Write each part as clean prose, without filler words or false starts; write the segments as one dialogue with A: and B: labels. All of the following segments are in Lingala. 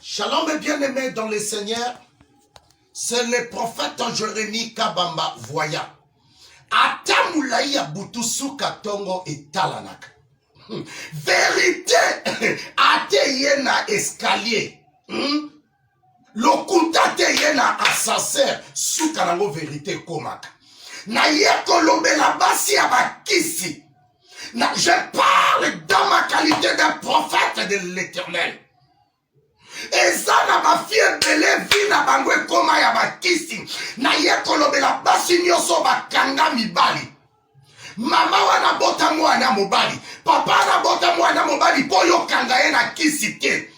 A: Shalom et bien-aimés dans le Seigneur, c'est le prophète Jérémie Kabamba voya. Ata moulaï abutusu katongo et talanaka. Vérité, ate yena escalier. Lokuta te yena assassin, soukarango vérité komaka. Na yekolombe la basi abakisi. Je parle dans ma qualité d'un prophète de l'Éternel. Et ça na ma fille belle vie na bangwe koma ya bakisi. Na yekolombe la basi nyoso bakanga mibali. Mama wana bota mwana mobali. Papa na bota mwana mobali po yo kanga ye na kisi te.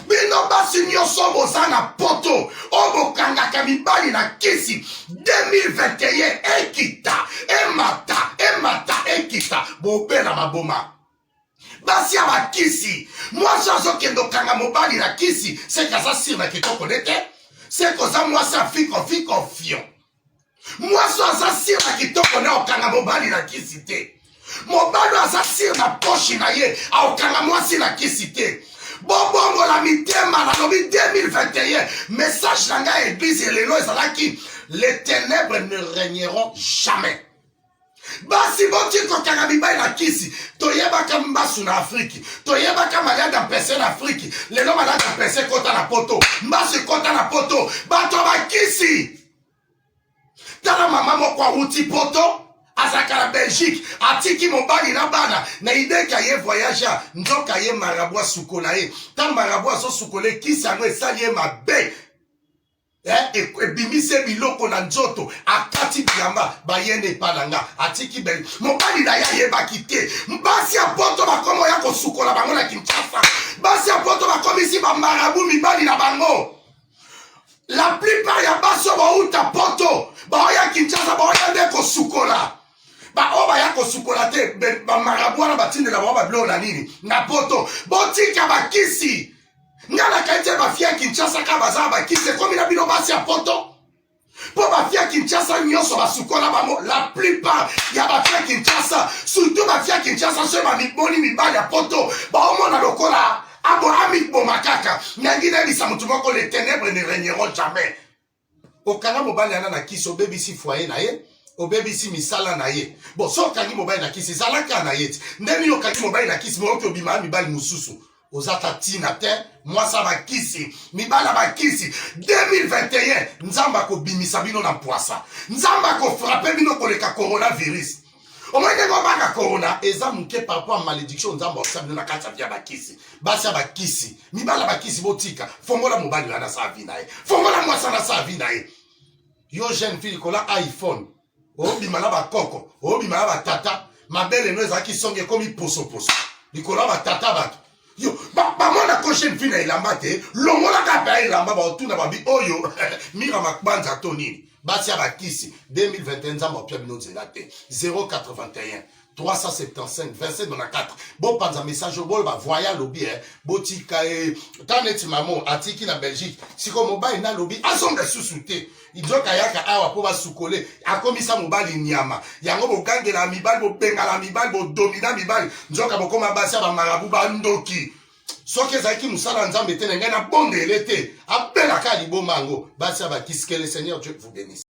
A: Bino basi nyoso bozana poto. Obo kanga kamibali na kisi. 2021 ekita. Emata ekita. Bobela maboma. Basi ya bakisi. Moi chazo kendo kanga mobali na kisi. C'est que ça sir na kitoko nete. C'est que ça moi ça fi confiant. Moi ça sir na kitoko na okanga mobali na kisi te. Mobali ça sir na poche na ye. A okanga moi si na kisi te. Bongo la mitema na lobi 2021. Message nanga église et les lois ezalaki. Les ténèbres ne régneront jamais. Basi boti kokanga mibali na kisi. Toyebaka mbasu na Afrique. Toyebaka malade mpese na Afrique. Lelo malade mpese kota na poto. Mbasu kota na poto. Bato bakisi. Tala mama mokwa uti poto. Azaka na Belgique. Atiki mobali na bana. Na ide ka ye voyage. Ndoka ye marabwa sukola ye. Tan marabwa so sukole kisi ango esali ye mabe. Ebimise biloko na nzoto akati biamba bayende palanga atiki bel mobali na ya yeba kite mbasi ya poto bakomo ya kosukola bango na Kinshasa basi ya poto bakomisi ba marabu mibali na bango la plupart ya baso ba uta poto ba ya Kinshasa ba ya ndeko sukola ba oba ya kosukola te ba marabu na batinde la ba blo na nini na poto botika bakisi Ngala kaite bafia Kinshasa kabaza bakise komi na bino basi ya poto. Po bafia Kinshasa nyoso basukola bamo la plupart ya bafia Kinshasa surtout bafia Kinshasa se ba miboni mibali ya poto ba omona lokola abo ami bo makaka ngina bisa mutu moko les ténèbres ne régneront jamais. Okanga mobali ana na kiso bebisi foyer na ye obebisi misala na ye. Bon so kangi mobali na kisi zalaka na ye. Ndeni yo kangi mobali na kisi mo ko bima mibali mususu. Ozata tina te, moi ça va kisi, mibala ba kisi, 2021, nzamba ko bimisa bino na poisa, nzamba ko frappe bino ko leka coronavirus. Au moins ngo baka corona, eza muke par rapport à malédiction nzamba osabino na kata via ba kisi, basa ba kisi, mibala ba kisi botika, fongola mobali na sa vie na ye, fongola moi ça na sa vie na ye. Yo jeune fille ko la iPhone, o bimala ba koko, o bimala ba tata, ma belle no ezaki songe komi poso. Likola ba tata ba yo, ba mona prochaine fille na ilamba te, longola kapa ilamba ba otuna ba bi oyo, mira makbanza tonini. Basi ya bakisi 2021 nzamba opia bino nzela te. 081 375 27 94. Bon panza message bol ba voya lobby botika taneti mamo atiki na Belgique. Siko mobile na lobby azonga susute. Ijoka yaka awa po ba sukole akomisa mobile nyama. Yango bokangela mibali bo bengala mibali bo domina mibali. Njoka bokoma basi ba marabu ba ndoki. Soki ezaki musala nzambe te na ngai na bondele te. Apela ka liboma ngo. Basi ba kiske le Seigneur Dieu vous bénisse.